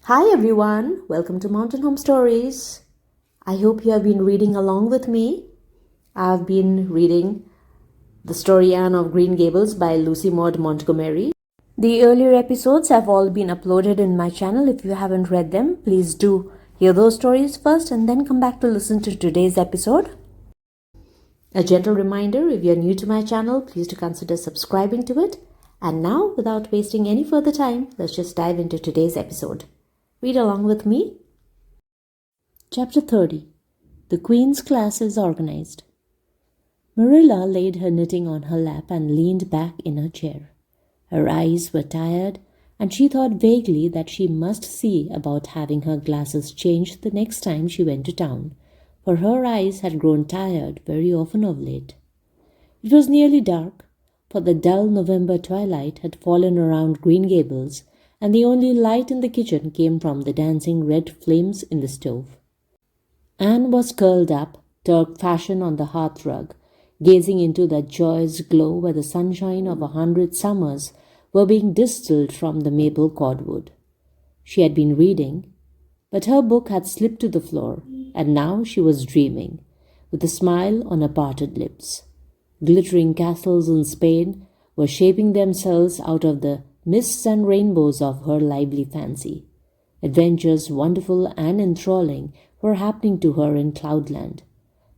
Hi everyone, welcome to Mountain Home Stories. I hope you have been reading along with me. I've been reading The Story Anne of Green Gables by Lucy Maud Montgomery. The earlier episodes have all been uploaded in my channel. If you haven't read them, please do hear those stories first and then come back to listen to today's episode. A gentle reminder, if you're new to my channel, please do consider subscribing to it. And now, without wasting any further time, let's just dive into today's episode. Read along with me. Chapter 30. The Queen's Class is Organized. Marilla laid her knitting on her lap and leaned back in her chair. Her eyes were tired, and she thought vaguely that she must see about having her glasses changed the next time she went to town, for her eyes had grown tired very often of late. It was nearly dark, for the dull November twilight had fallen around Green Gables, and the only light in the kitchen came from the dancing red flames in the stove. Anne was curled up, Turk fashion, on the hearthrug, gazing into that joyous glow where the sunshine of 100 summers were being distilled from the maple cordwood. She had been reading, but her book had slipped to the floor, and now she was dreaming, with a smile on her parted lips. Glittering castles in Spain were shaping themselves out of the mists and rainbows of her lively fancy. Adventures wonderful and enthralling were happening to her in Cloudland.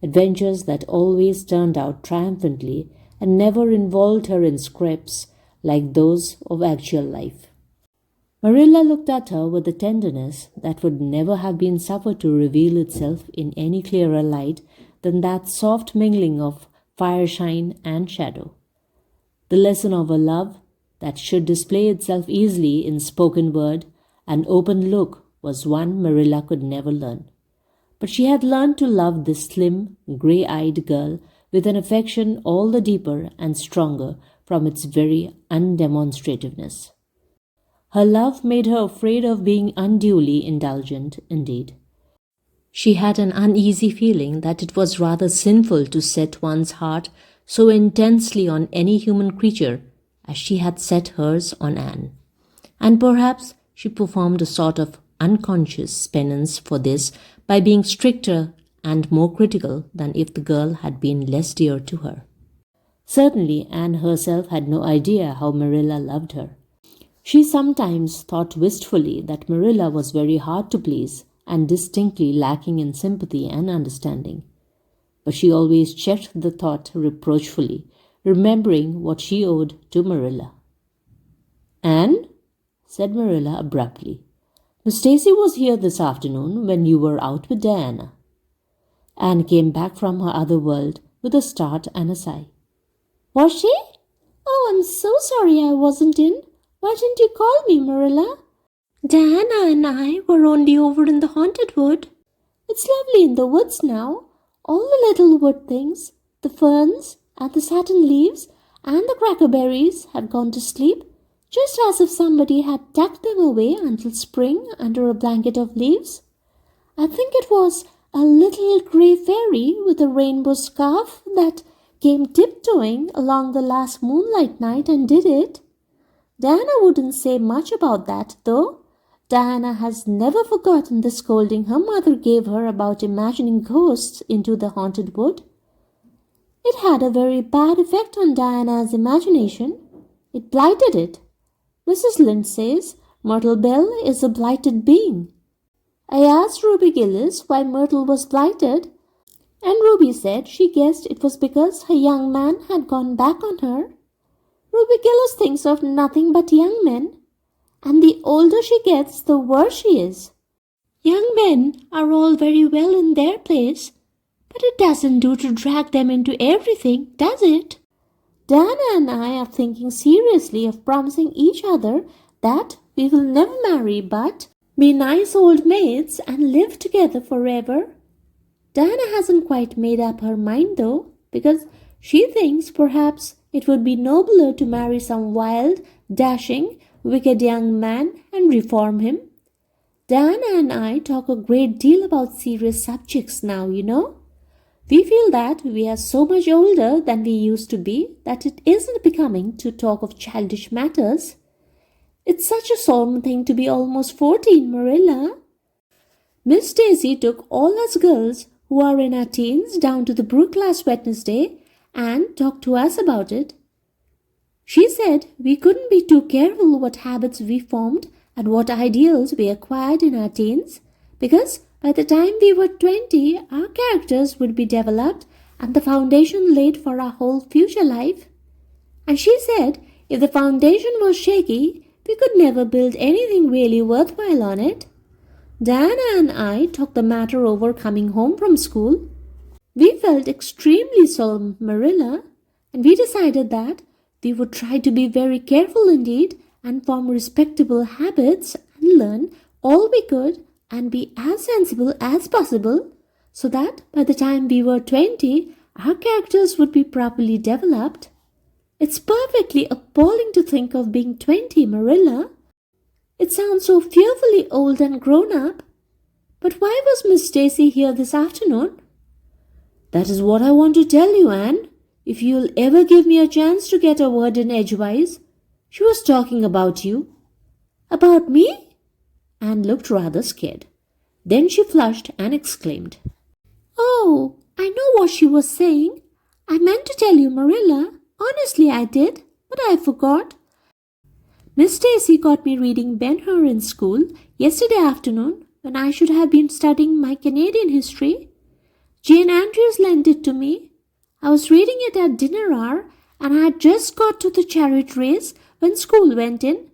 Adventures that always turned out triumphantly and never involved her in scrapes like those of actual life. Marilla looked at her with a tenderness that would never have been suffered to reveal itself in any clearer light than that soft mingling of fireshine and shadow. The lesson of a love that should display itself easily in spoken word and open look was one Marilla could never learn. But she had learned to love this slim, grey-eyed girl with an affection all the deeper and stronger from its very undemonstrativeness. Her love made her afraid of being unduly indulgent, indeed. She had an uneasy feeling that it was rather sinful to set one's heart so intensely on any human creature as she had set hers on Anne. And perhaps she performed a sort of unconscious penance for this by being stricter and more critical than if the girl had been less dear to her. Certainly Anne herself had no idea how Marilla loved her. She sometimes thought wistfully that Marilla was very hard to please and distinctly lacking in sympathy and understanding. But she always checked the thought reproachfully, remembering what she owed to Marilla. "Anne," said Marilla abruptly, "Miss Stacy was here this afternoon when you were out with Diana." Anne came back from her other world with a start and a sigh. "Was she? Oh, I'm so sorry I wasn't in. Why didn't you call me, Marilla?" "Diana and I were only over in the haunted wood." "It's lovely in the woods now. All the little wood things, the ferns and the satin leaves and the crackerberries have gone to sleep, just as if somebody had tucked them away until spring under a blanket of leaves. I think it was a little gray fairy with a rainbow scarf that came tiptoeing along the last moonlight night and did it. Diana wouldn't say much about that, though. Diana has never forgotten the scolding her mother gave her about imagining ghosts into the haunted wood. It had a very bad effect on Diana's imagination. It blighted it. Mrs. Lynde says Myrtle Bell is a blighted being. I asked Ruby Gillis why Myrtle was blighted, and Ruby said she guessed it was because her young man had gone back on her. Ruby Gillis thinks of nothing but young men, and the older she gets, the worse she is. Young men are all very well in their place, but it doesn't do to drag them into everything, does it? Diana and I are thinking seriously of promising each other that we will never marry but be nice old maids and live together forever. Diana hasn't quite made up her mind though, because she thinks perhaps it would be nobler to marry some wild, dashing, wicked young man and reform him. Diana and I talk a great deal about serious subjects now, you know. We feel that we are so much older than we used to be that it isn't becoming to talk of childish matters. It's such a solemn thing to be almost 14, Marilla. Miss Stacy took all us girls who are in our teens down to the brook last Wednesday and talked to us about it. She said we couldn't be too careful what habits we formed and what ideals we acquired in our teens, because by the time we were 20, our characters would be developed and the foundation laid for our whole future life. And she said if the foundation was shaky, we could never build anything really worthwhile on it. Diana and I talked the matter over coming home from school. We felt extremely solemn, Marilla, and we decided that we would try to be very careful indeed and form respectable habits and learn all we could and be as sensible as possible, so that by the time we were 20, our characters would be properly developed. It's perfectly appalling to think of being 20, Marilla. It sounds so fearfully old and grown up. But why was Miss Stacy here this afternoon? That is what I want to tell you, Anne. If you'll ever give me a chance to get a word in edgewise. She was talking about you. About me? Anne looked rather scared. Then she flushed and exclaimed, "Oh, I know what she was saying. I meant to tell you, Marilla. Honestly, I did, but I forgot. Miss Stacy caught me reading Ben-Hur in school yesterday afternoon when I should have been studying my Canadian history. Jane Andrews lent it to me. I was reading it at dinner hour and I had just got to the chariot race when school went in.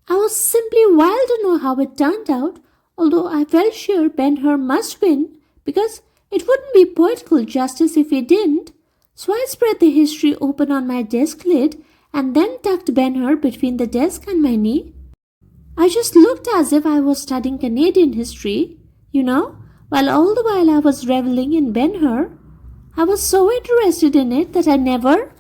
I was simply wild to know how it turned out, although I felt sure Ben-Hur must win because it wouldn't be poetical justice if he didn't. So I spread the history open on my desk lid and then tucked Ben-Hur between the desk and my knee. I just looked as if I was studying Canadian history, while all the while I was reveling in Ben-Hur. I was so interested in it that I never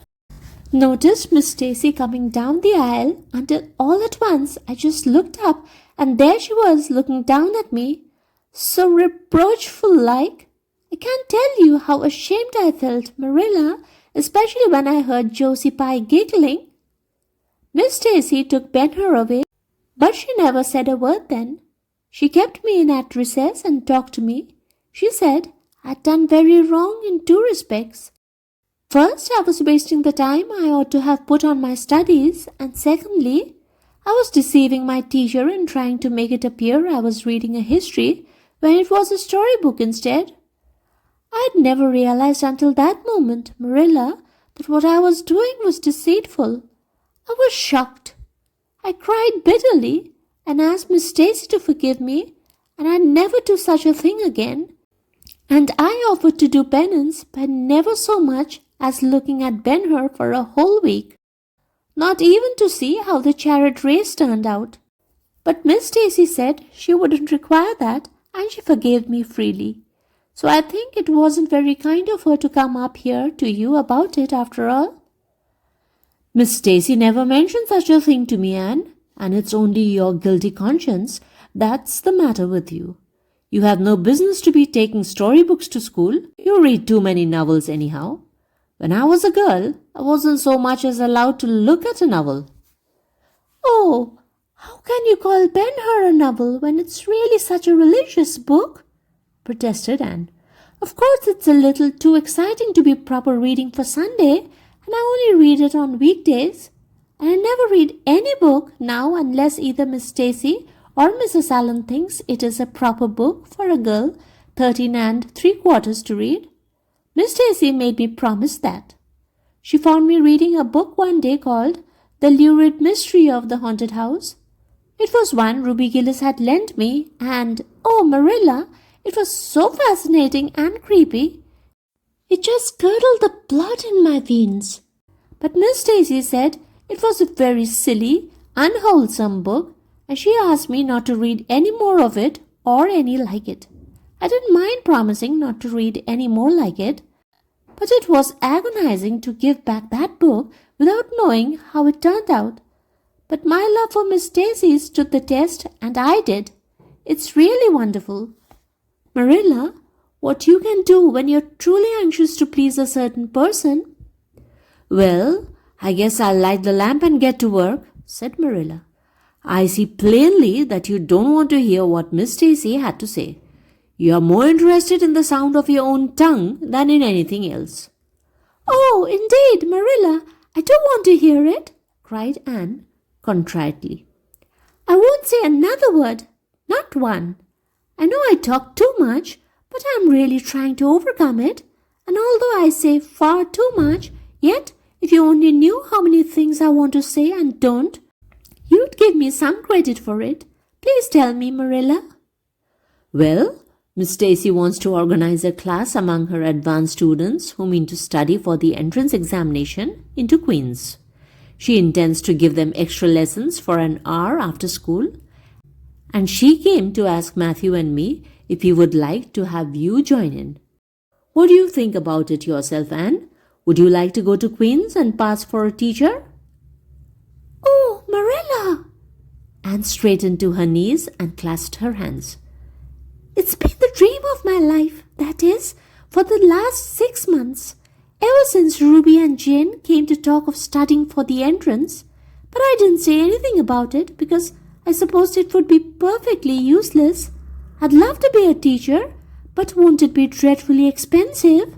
noticed Miss Stacy coming down the aisle until all at once I just looked up and there she was looking down at me, so reproachful-like. I can't tell you how ashamed I felt, Marilla, especially when I heard Josie Pye giggling. Miss Stacy took Ben-Hur away, but she never said a word then. She kept me in at recess and talked to me. She said I'd done very wrong in two respects. First, I was wasting the time I ought to have put on my studies, and secondly, I was deceiving my teacher in trying to make it appear I was reading a history when it was a storybook instead. I had never realized until that moment, Marilla, that what I was doing was deceitful. I was shocked. I cried bitterly and asked Miss Stacy to forgive me, and I'd never do such a thing again. And I offered to do penance by never so much as looking at Ben-Hur for a whole week, not even to see how the chariot race turned out. But Miss Stacy said she wouldn't require that, and she forgave me freely. So I think it wasn't very kind of her to come up here to you about it after all. Miss Stacy never mentioned such a thing to me, Anne, and it's only your guilty conscience that's the matter with you. You have no business to be taking storybooks to school. You read too many novels anyhow. When I was a girl, I wasn't so much as allowed to look at a novel. Oh, how can you call Ben-Hur a novel when it's really such a religious book? Protested Anne. Of course it's a little too exciting to be proper reading for Sunday, and I only read it on weekdays. And I never read any book now unless either Miss Stacy or Mrs. Allen thinks it is a proper book for a girl 13 3/4 to read. Miss Stacy made me promise that. She found me reading a book one day called The Lurid Mystery of the Haunted House. It was one Ruby Gillis had lent me, and, oh, Marilla, it was so fascinating and creepy. It just curdled the blood in my veins. But Miss Stacy said it was a very silly, unwholesome book, and she asked me not to read any more of it or any like it. I didn't mind promising not to read any more like it, but it was agonizing to give back that book without knowing how it turned out. But my love for Miss Stacy stood the test, and I did. It's really wonderful. Marilla, what you can do when you're truly anxious to please a certain person. Well, I guess I'll light the lamp and get to work, said Marilla. I see plainly that you don't want to hear what Miss Stacy had to say. You are more interested in the sound of your own tongue than in anything else." "Oh, indeed, Marilla, I do want to hear it," cried Anne contritely. "I won't say another word, not one. I know I talk too much, but I'm really trying to overcome it. And although I say far too much, yet if you only knew how many things I want to say and don't, you'd give me some credit for it. Please tell me, Marilla." "Well, Miss Stacy wants to organize a class among her advanced students who mean to study for the entrance examination into Queen's. She intends to give them extra lessons for an hour after school, and she came to ask Matthew and me if we would like to have you join in. What do you think about it yourself, Anne? Would you like to go to Queen's and pass for a teacher?" "Oh, Marilla!" Anne straightened to her knees and clasped her hands. "It's been the dream of my life, that is, for the last 6 months, ever since Ruby and Jane came to talk of studying for the entrance. But I didn't say anything about it because I supposed it would be perfectly useless. I'd love to be a teacher, but won't it be dreadfully expensive?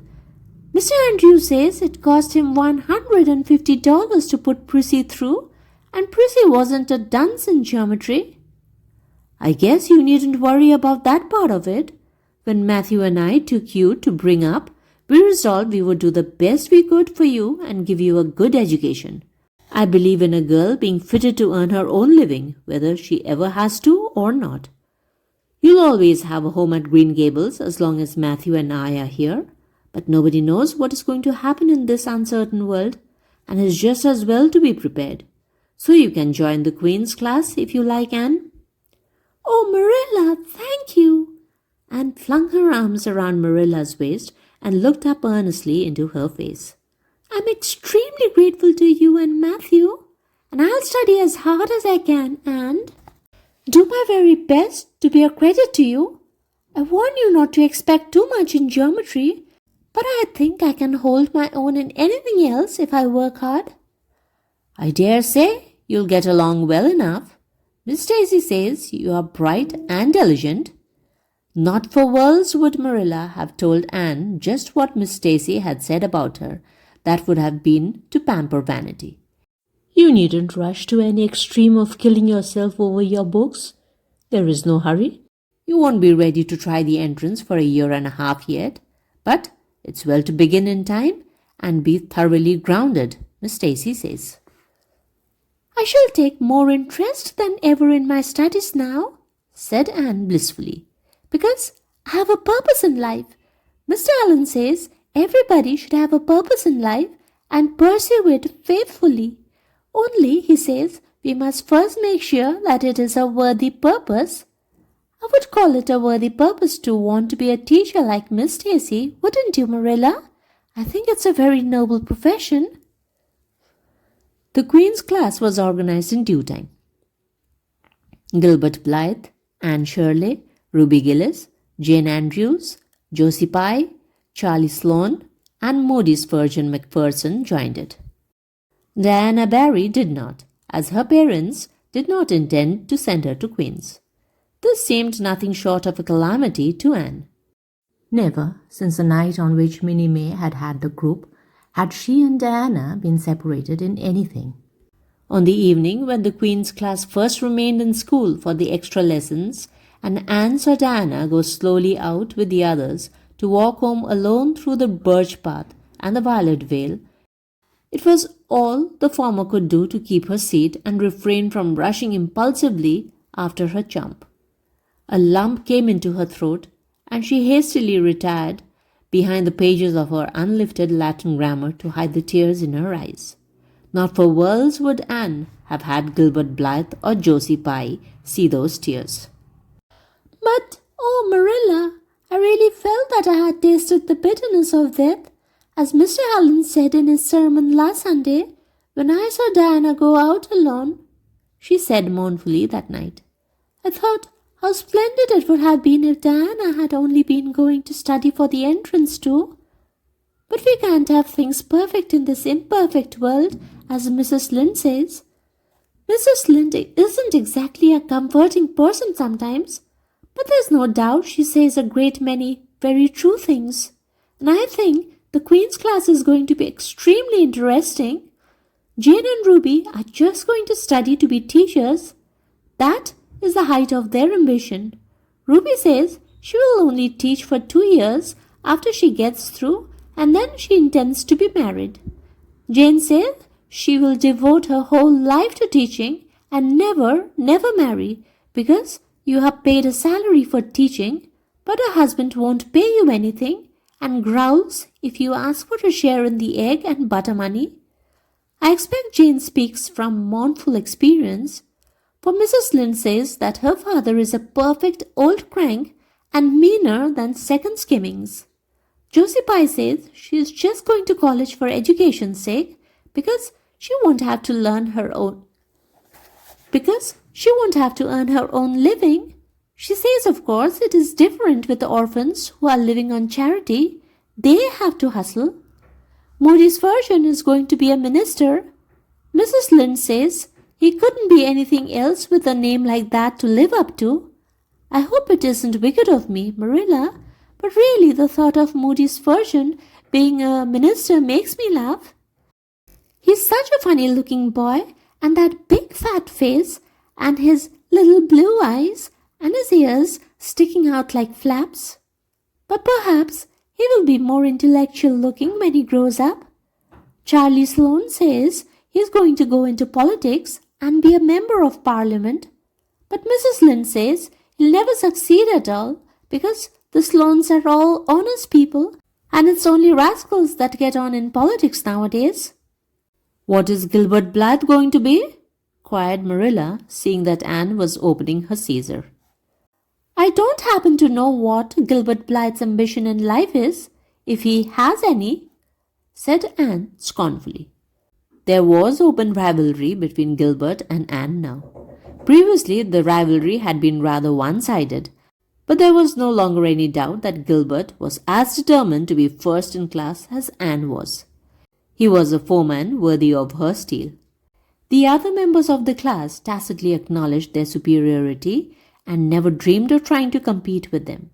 Mr. Andrews says it cost him $150 to put Prissy through, and Prissy wasn't a dunce in geometry." "I guess you needn't worry about that part of it. When Matthew and I took you to bring up, we resolved we would do the best we could for you and give you a good education. I believe in a girl being fitted to earn her own living, whether she ever has to or not. You'll always have a home at Green Gables as long as Matthew and I are here, but nobody knows what is going to happen in this uncertain world, and it's just as well to be prepared. So you can join the Queen's class if you like, Anne." "Oh, Marilla, thank you." Anne flung her arms around Marilla's waist and looked up earnestly into her face. "I'm extremely grateful to you and Matthew, and I'll study as hard as I can and do my very best to be a credit to you. I warn you not to expect too much in geometry, but I think I can hold my own in anything else if I work hard." "I dare say you'll get along well enough. Miss Stacy says you are bright and diligent." Not for worlds would Marilla have told Anne just what Miss Stacy had said about her. That would have been to pamper vanity. "You needn't rush to any extreme of killing yourself over your books. There is no hurry. You won't be ready to try the entrance for a year and a half yet, but it's well to begin in time and be thoroughly grounded, Miss Stacy says." "I shall take more interest than ever in my studies now," said Anne blissfully, "because I have a purpose in life. Mr. Allen says everybody should have a purpose in life and pursue it faithfully. Only, he says, we must first make sure that it is a worthy purpose. I would call it a worthy purpose to want to be a teacher like Miss Stacy, wouldn't you, Marilla? I think it's a very noble profession." The Queen's class was organized in due time. Gilbert Blythe, Anne Shirley, Ruby Gillis, Jane Andrews, Josie Pye, Charlie Sloane, and Modi Spurgeon McPherson joined it. Diana Barry did not, as her parents did not intend to send her to Queen's. This seemed nothing short of a calamity to Anne. Never, since the night on which Minnie May had had the group, had she and Diana been separated in anything. On the evening when the Queen's class first remained in school for the extra lessons, and Anne saw Diana go slowly out with the others to walk home alone through the birch path and the violet vale, it was all the former could do to keep her seat and refrain from rushing impulsively after her chump. A lump came into her throat, and she hastily retired behind the pages of her unlifted Latin grammar to hide the tears in her eyes. Not for worlds would Anne have had Gilbert Blythe or Josie Pye see those tears. "But, oh, Marilla, I really felt that I had tasted the bitterness of death, as Mr. Allen said in his sermon last Sunday, when I saw Diana go out alone," she said mournfully that night. "I thought how splendid it would have been if Diana had only been going to study for the entrance too. But we can't have things perfect in this imperfect world, as Mrs. Lynde says. Mrs. Lind isn't exactly a comforting person sometimes, but there's no doubt she says a great many very true things. And I think the Queen's class is going to be extremely interesting. Jane and Ruby are just going to study to be teachers. That is the height of their ambition. Ruby says she will only teach for 2 years after she gets through, and then she intends to be married. Jane says she will devote her whole life to teaching and never marry, because you have paid a salary for teaching, but her husband won't pay you anything and growls if you ask for a share in the egg and butter money. I expect Jane speaks from mournful experience, for Mrs. Lind says that her father is a perfect old crank and meaner than second skimmings. Josie Pye says she is just going to college for education's sake because she won't have to earn her own living. She says, of course, it is different with the orphans who are living on charity. They have to hustle. Moody's version is going to be a minister. Mrs. Lind says he couldn't be anything else with a name like that to live up to. I hope it isn't wicked of me, Marilla, but really the thought of Moody's version being a minister makes me laugh. He's such a funny-looking boy, and that big fat face, and his little blue eyes, and his ears sticking out like flaps. But perhaps he will be more intellectual-looking when he grows up. Charlie Sloane says he's going to go into politics and be a member of Parliament. But Mrs. Lind says he'll never succeed at all because the Sloanes are all honest people, and it's only rascals that get on in politics nowadays. What is Gilbert Blythe going to be? Queried Marilla, seeing that Anne was opening her Caesar. I don't happen to know what Gilbert Blythe's ambition in life is, if he has any, said Anne scornfully. There was open rivalry between Gilbert and Anne now. Previously, the rivalry had been rather one-sided, but there was no longer any doubt that Gilbert was as determined to be first in class as Anne was. He was a foeman worthy of her steel. The other members of the class tacitly acknowledged their superiority and never dreamed of trying to compete with them.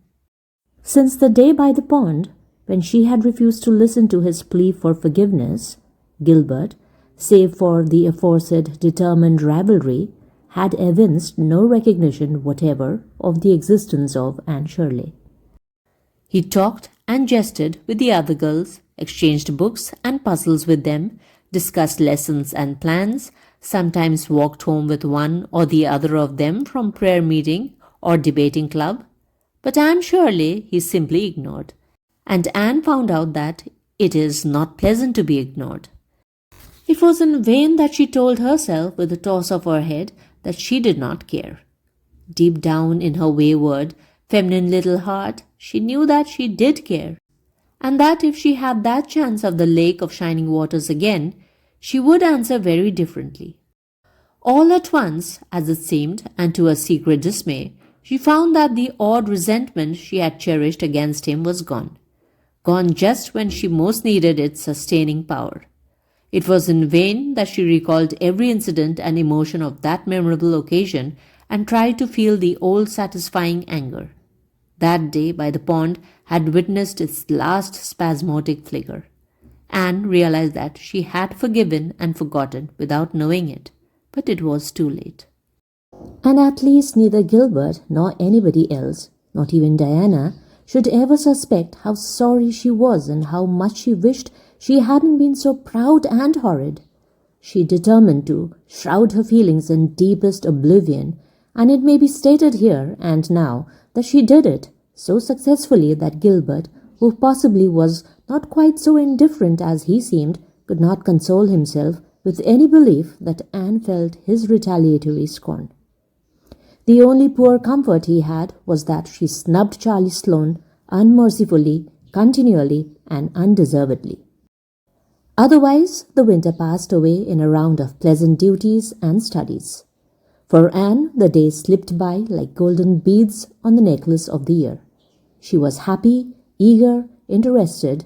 Since the day by the pond, when she had refused to listen to his plea for forgiveness, Gilbert, save for the aforesaid determined rivalry, had evinced no recognition whatever of the existence of Anne Shirley. He talked and jested with the other girls, exchanged books and puzzles with them, discussed lessons and plans, sometimes walked home with one or the other of them from prayer meeting or debating club. But Anne Shirley he simply ignored, and Anne found out that it is not pleasant to be ignored. It was in vain that she told herself with a toss of her head that she did not care. Deep down in her wayward, feminine little heart, she knew that she did care, and that if she had that chance of the lake of shining waters again, she would answer very differently. All at once, as it seemed, and to her secret dismay, she found that the odd resentment she had cherished against him was gone. Gone just when she most needed its sustaining power. It was in vain that she recalled every incident and emotion of that memorable occasion and tried to feel the old satisfying anger. That day by the pond had witnessed its last spasmodic flicker. Anne realized that she had forgiven and forgotten without knowing it, but it was too late. And at least neither Gilbert nor anybody else, not even Diana, should ever suspect how sorry she was and how much she wished she hadn't been so proud and horrid. She determined to shroud her feelings in deepest oblivion, and it may be stated here and now that she did it so successfully that Gilbert, who possibly was not quite so indifferent as he seemed, could not console himself with any belief that Anne felt his retaliatory scorn. The only poor comfort he had was that she snubbed Charlie Sloane unmercifully, continually, and undeservedly. Otherwise, the winter passed away in a round of pleasant duties and studies. For Anne, the days slipped by like golden beads on the necklace of the year. She was happy, eager, interested.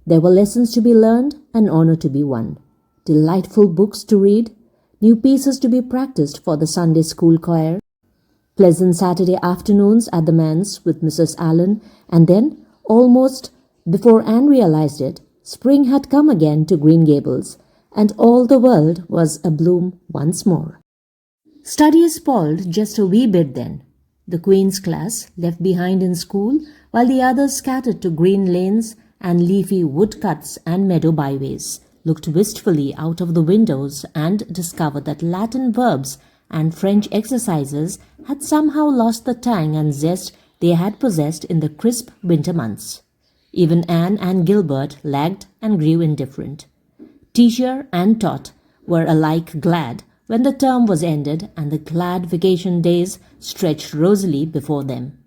There were lessons to be learned and honor to be won, delightful books to read, new pieces to be practiced for the Sunday school choir, pleasant Saturday afternoons at the manse with Mrs. Allen, and then, almost before Anne realized it, spring had come again to Green Gables, and all the world was abloom once more. Study spalled just a wee bit then. The Queen's class, left behind in school, while the others scattered to green lanes and leafy woodcuts and meadow byways, looked wistfully out of the windows and discovered that Latin verbs and French exercises had somehow lost the tang and zest they had possessed in the crisp winter months. Even Anne and Gilbert lagged and grew indifferent. Teacher and taught were alike glad when the term was ended and the glad vacation days stretched rosily before them.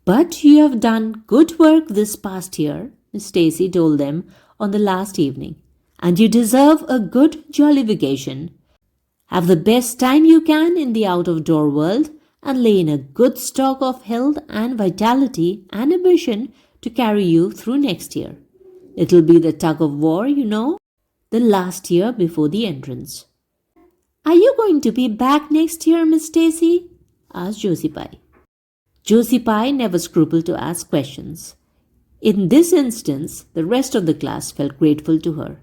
"But you have done good work this past year," Miss Stacy told them on the last evening, "and you deserve a good jolly vacation. Have the best time you can in the out-of-door world and lay in a good stock of health and vitality and ambition to carry you through next year. It'll be the tug of war, you know, the last year before the entrance." "Are you going to be back next year, Miss Stacy?" asked Josie Pye. Josie Pye never scrupled to ask questions. In this instance, the rest of the class felt grateful to her.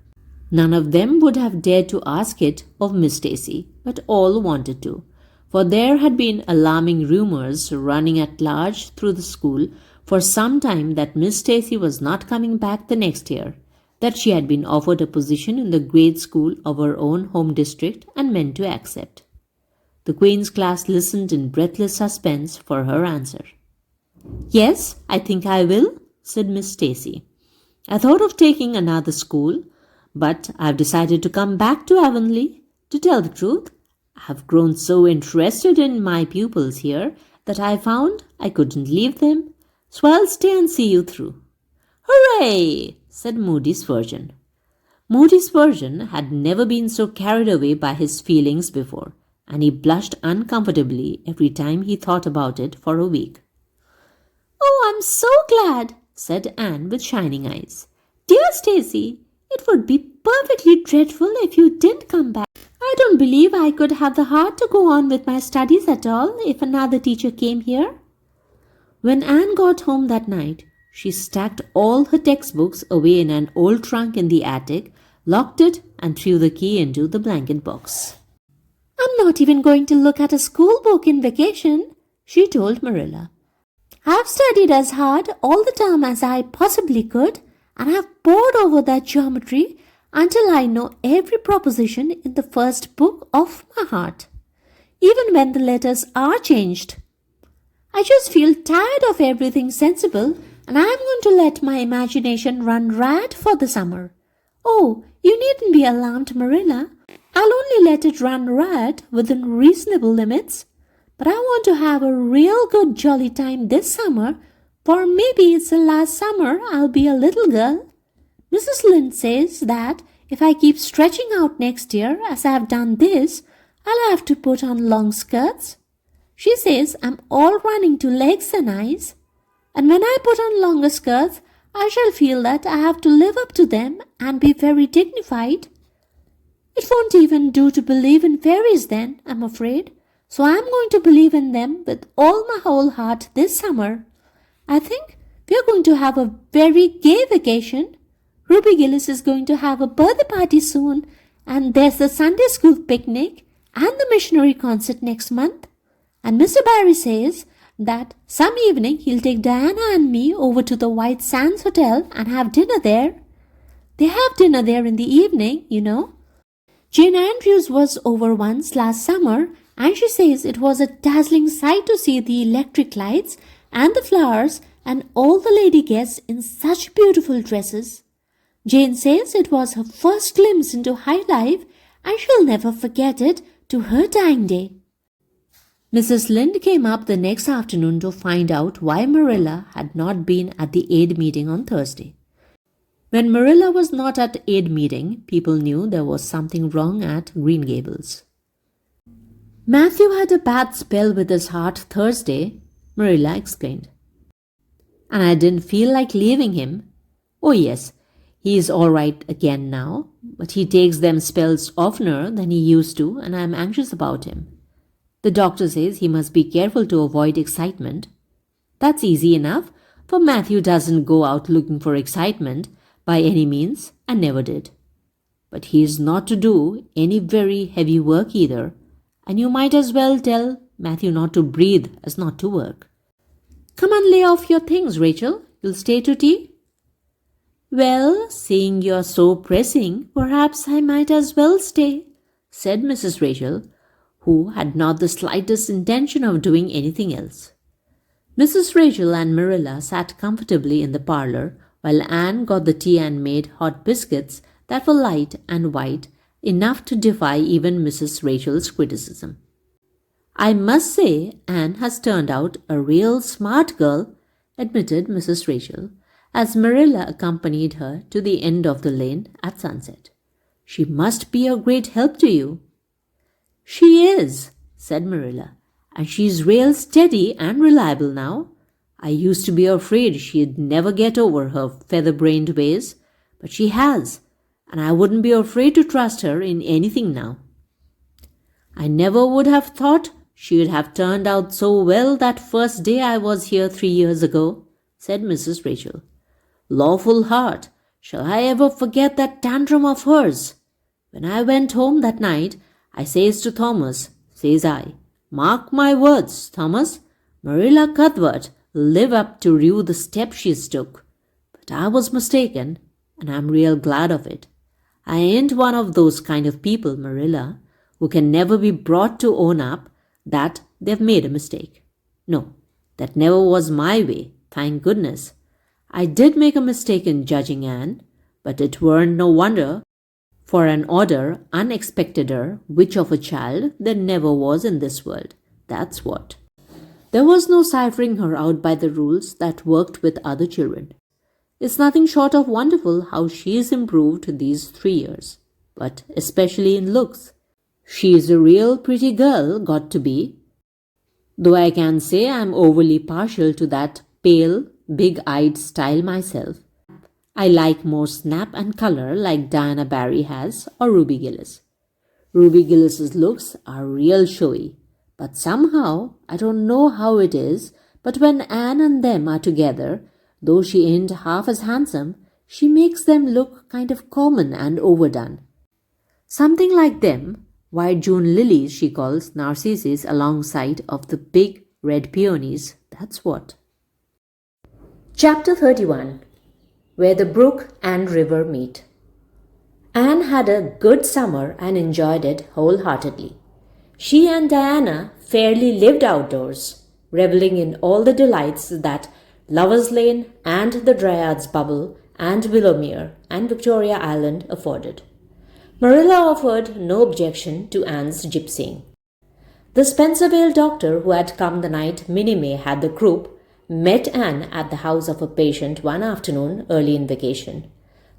None of them would have dared to ask it of Miss Stacy, but all wanted to, for there had been alarming rumors running at large through the school for some time that Miss Stacy was not coming back the next year, that she had been offered a position in the grade school of her own home district and meant to accept. The Queen's class listened in breathless suspense for her answer. "Yes, I think I will," said Miss Stacy. "I thought of taking another school, but I've decided to come back to Avonlea. To tell the truth, I've grown so interested in my pupils here that I found I couldn't leave them, so I'll stay and see you through." "Hooray!" said Moody Spurgeon. Moody Spurgeon had never been so carried away by his feelings before, and he blushed uncomfortably every time he thought about it for a week. "Oh, I'm so glad," said Anne with shining eyes. "Dear Stacy, it would be perfectly dreadful if you didn't come back. I don't believe I could have the heart to go on with my studies at all if another teacher came here." When Anne got home that night, she stacked all her textbooks away in an old trunk in the attic, locked it, and threw the key into the blanket box. "I'm not even going to look at a school book in vacation," she told Marilla. "I've studied as hard all the term as I possibly could, and I've pored over that geometry until I know every proposition in the first book of my heart, even when the letters are changed. I just feel tired of everything sensible, and I'm going to let my imagination run riot for the summer. Oh, you needn't be alarmed, Marilla. I'll only let it run riot within reasonable limits. But I want to have a real good jolly time this summer, for maybe it's the last summer I'll be a little girl. Mrs. Lynde says that if I keep stretching out next year as I have done this, I'll have to put on long skirts. She says I'm all running to legs and eyes, and when I put on longer skirts, I shall feel that I have to live up to them and be very dignified. It won't even do to believe in fairies then, I'm afraid, so I'm going to believe in them with all my whole heart this summer. I think we're going to have a very gay vacation. Ruby Gillis is going to have a birthday party soon, and there's the Sunday school picnic and the missionary concert next month. And Mr. Barry says that some evening he'll take Diana and me over to the White Sands Hotel and have dinner there. They have dinner there in the evening, you know. Jane Andrews was over once last summer, and she says it was a dazzling sight to see the electric lights and the flowers and all the lady guests in such beautiful dresses. Jane says it was her first glimpse into high life, and she'll never forget it to her dying day. Mrs. Lynde came up the next afternoon to find out why Marilla had not been at the aid meeting on Thursday. When Marilla was not at aid meeting, people knew there was something wrong at Green Gables. "Matthew had a bad spell with his heart Thursday," Marilla explained. "And I didn't feel like leaving him. Oh yes, He is all right again now, but he takes them spells oftener than he used to, and I am anxious about him. The doctor says he must be careful to avoid excitement. That's easy enough, for Matthew doesn't go out looking for excitement by any means, and never did. But he is not to do any very heavy work either, and you might as well tell Matthew not to breathe as not to work. Come and lay off your things, Rachel. You'll stay to tea? Well, seeing you're so pressing, perhaps I might as well stay, said Mrs. Rachel, who had not the slightest intention of doing anything else. Mrs. Rachel and Marilla sat comfortably in the parlor, while Anne got the tea and made hot biscuits that were light and white, enough to defy even Mrs. Rachel's criticism. I must say Anne has turned out a real smart girl, admitted Mrs. Rachel, as Marilla accompanied her to the end of the lane at sunset. She must be a great help to you. She is, said Marilla, and she's real steady and reliable now. I used to be afraid she'd never get over her feather-brained ways, but she has, and I wouldn't be afraid to trust her in anything now. I never would have thought she'd have turned out so well that first day I was here 3 years ago, said Mrs. Rachel. Lawful heart, shall I ever forget that tantrum of hers? When I went home that night, I says to Thomas, says I, mark my words, Thomas, Marilla Cuthbert will live up to rue the step she's took. But I was mistaken, and I'm real glad of it. I ain't one of those kind of people, Marilla, who can never be brought to own up that they've made a mistake. No, that never was my way, thank goodness. I did make a mistake in judging Anne, but it weren't no wonder, for an odder, unexpecteder witch of a child there never was in this world, that's what. There was no ciphering her out by the rules that worked with other children. It's nothing short of wonderful how she's improved these 3 years, but especially in looks. She's a real pretty girl, got to be. Though I can say I'm overly partial to that pale, big-eyed style myself. I like more snap and color like Diana Barry has or Ruby Gillis. Ruby Gillis's looks are real showy, but somehow, I don't know how it is, but when Anne and them are together, though she ain't half as handsome, she makes them look kind of common and overdone. Something like them, white June lilies she calls narcissus alongside of the big red peonies, that's what. Chapter 31, Where the Brook and River Meet. Anne had a good summer and enjoyed it wholeheartedly. She and Diana fairly lived outdoors, reveling in all the delights that Lover's Lane and the Dryad's Bubble and Willowmere and Victoria Island afforded. Marilla offered no objection to Anne's gypsying. The Spencervale doctor who had come the night Minnie May had the croup met Anne at the house of a patient one afternoon early in vacation,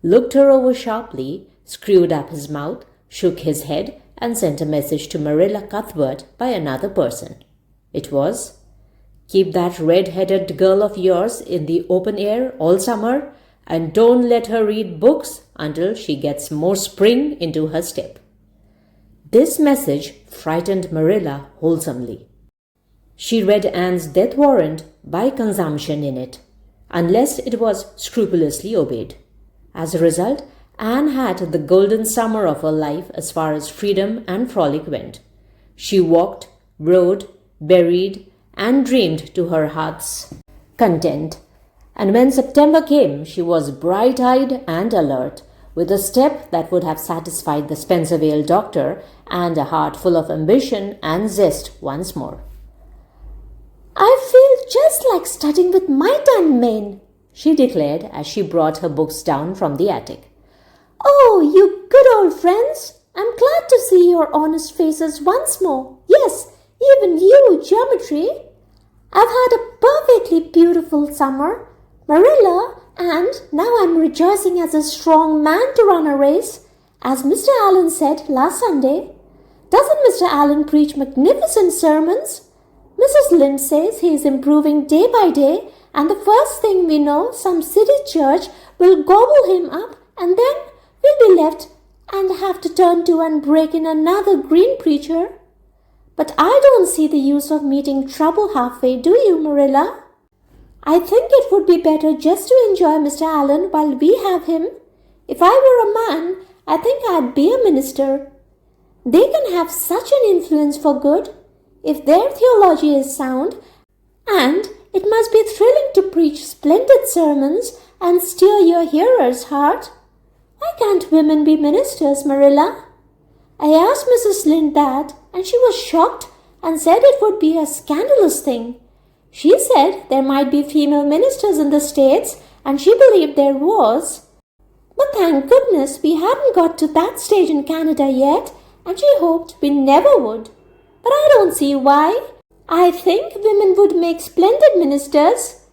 looked her over sharply, screwed up his mouth, shook his head, and sent a message to Marilla Cuthbert by another person. It was, keep that red-headed girl of yours in the open air all summer and don't let her read books until she gets more spring into her step. This message frightened Marilla wholesomely. She read Anne's death warrant by consumption in it, unless it was scrupulously obeyed. As a result, Anne had the golden summer of her life as far as freedom and frolic went. She walked, rode, berried, and dreamed to her heart's content. And when September came, she was bright-eyed and alert, with a step that would have satisfied the Spencervale doctor and a heart full of ambition and zest once more. I feel just like studying with my Dunman, she declared as she brought her books down from the attic. Oh, you good old friends! I'm glad to see your honest faces once more. Yes, even you, Geometry. I've had a perfectly beautiful summer, Marilla, and now I'm rejoicing as a strong man to run a race, as Mr. Allen said last Sunday. Doesn't Mr. Allen preach magnificent sermons? Mrs. Lynde says he is improving day by day, and the first thing we know, some city church will gobble him up and then we'll be left and have to turn to and break in another green preacher. But I don't see the use of meeting trouble halfway, do you, Marilla? I think it would be better just to enjoy Mr. Allen while we have him. If I were a man, I think I'd be a minister. They can have such an influence for good if their theology is sound, and it must be thrilling to preach splendid sermons and stir your hearer's heart. Why can't women be ministers, Marilla? I asked Mrs. Lynde that, and she was shocked and said it would be a scandalous thing. She said there might be female ministers in the States, and she believed there was. But thank goodness we hadn't got to that stage in Canada yet, and she hoped we never would. But I don't see why. I think women would make splendid ministers.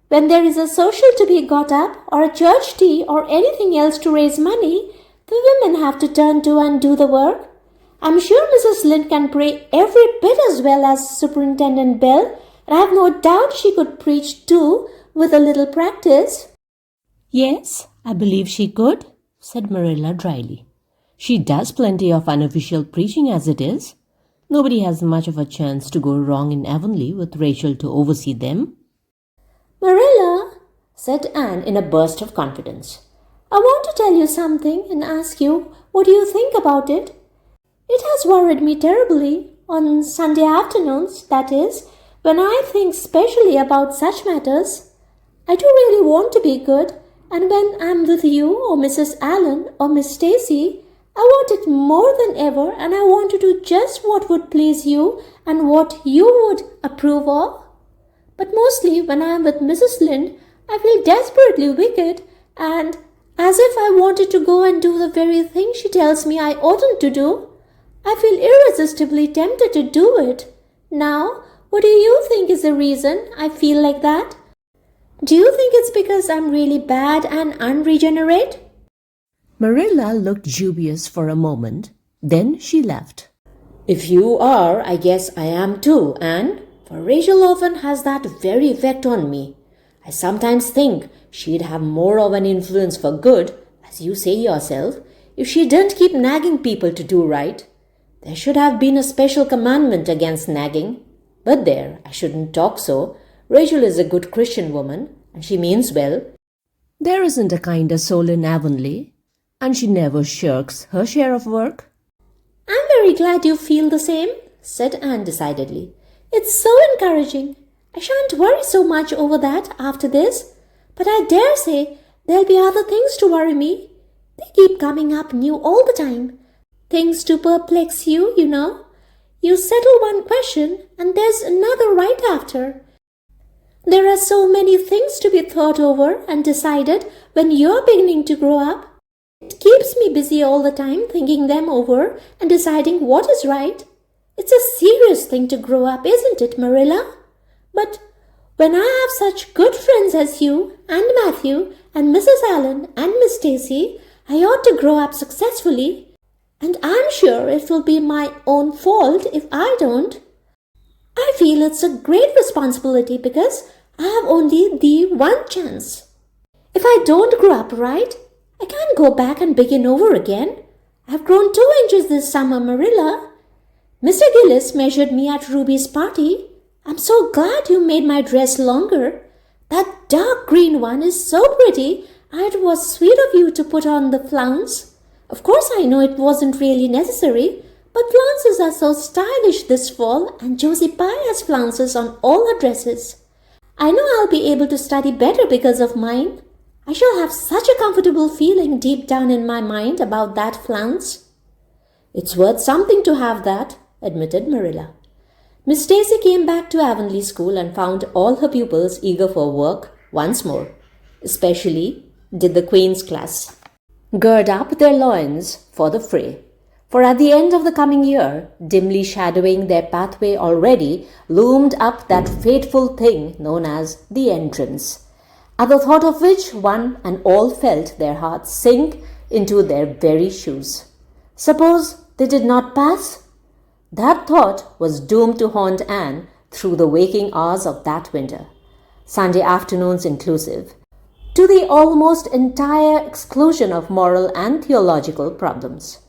When there is a social to be got up, or a church tea, or anything else to raise money, the women have to turn to and do the work. I'm sure Mrs. Lynde can pray every bit as well as Superintendent Bell, and I have no doubt she could preach too, with a little practice. Yes, I believe she could, said Marilla dryly. She does plenty of unofficial preaching as it is. Nobody has much of a chance to go wrong in Avonlea with Rachel to oversee them. Marilla, said Anne in a burst of confidence, I want to tell you something and ask you what you think about it. It has worried me terribly, on Sunday afternoons, that is, when I think specially about such matters. I do really want to be good, and when I'm with you or Mrs. Allen or Miss Stacy, I want it more than ever, and I want to do just what would please you and what you would approve of. But mostly when I am with Mrs. Lynde, I feel desperately wicked, and as if I wanted to go and do the very thing she tells me I oughtn't to do. I feel irresistibly tempted to do it. Now, what do you think is the reason I feel like that? Do you think it's because I'm really bad and unregenerate? Marilla looked dubious for a moment. Then she laughed. If you are, I guess I am too, Anne. For Rachel often has that very effect on me. I sometimes think she'd have more of an influence for good, as you say yourself, if she didn't keep nagging people to do right. There should have been a special commandment against nagging. But there, I shouldn't talk so. Rachel is a good Christian woman, and she means well. There isn't a kinder soul in Avonlea, and she never shirks her share of work. I'm very glad you feel the same, said Anne decidedly. It's so encouraging. I shan't worry so much over that after this, but I dare say there'll be other things to worry me. They keep coming up new all the time. Things to perplex you, you know. You settle one question and there's another right after. There are so many things to be thought over and decided when you're beginning to grow up. It keeps me busy all the time thinking them over and deciding what is right. It's a serious thing to grow up, isn't it, Marilla? But when I have such good friends as you and Matthew and Mrs. Allen and Miss Stacy, I ought to grow up successfully. And I'm sure it will be my own fault if I don't. I feel it's a great responsibility because I have only the one chance. If I don't grow up right, I can't go back and begin over again. I've grown 2 inches this summer, Marilla. Mr. Gillis measured me at Ruby's party. I'm so glad you made my dress longer. That dark green one is so pretty, and it was sweet of you to put on the flounce. Of course, I know it wasn't really necessary, but flounces are so stylish this fall, and Josie Pye has flounces on all her dresses. I know I'll be able to study better because of mine. I shall have such a comfortable feeling deep down in my mind about that flounce. It's worth something to have that, admitted Marilla. Miss Stacy came back to Avonlea School and found all her pupils eager for work once more. Especially did the Queen's class gird up their loins for the fray. For at the end of the coming year, dimly shadowing their pathway already, loomed up that fateful thing known as the entrance, at the thought of which one and all felt their hearts sink into their very shoes. Suppose they did not pass? That thought was doomed to haunt Anne through the waking hours of that winter, Sunday afternoons inclusive. to the almost entire exclusion of moral and theological problems.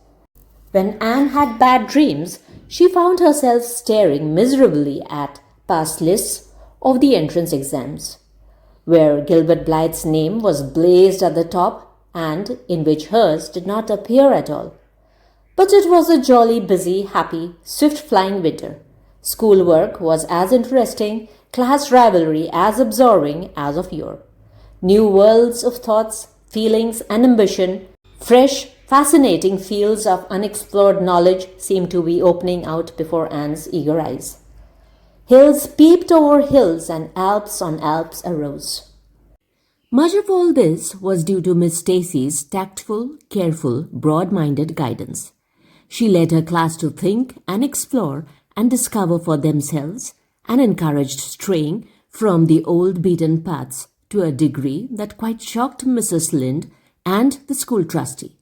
When Anne had bad dreams, she found herself staring miserably at past lists of the entrance exams, where Gilbert Blythe's name was blazed at the top and in which hers did not appear at all. But it was a jolly, busy, happy, swift-flying winter. Schoolwork was as interesting, class rivalry as absorbing as of yore. New worlds of thoughts, feelings, and ambition, fresh, fascinating fields of unexplored knowledge seemed to be opening out before Anne's eager eyes. Hills peeped over hills and Alps on Alps arose. Much of all this was due to Miss Stacy's tactful, careful, broad-minded guidance. She led her class to think and explore and discover for themselves and encouraged straying from the old beaten paths to a degree that quite shocked Mrs. Lynde and the school trustee,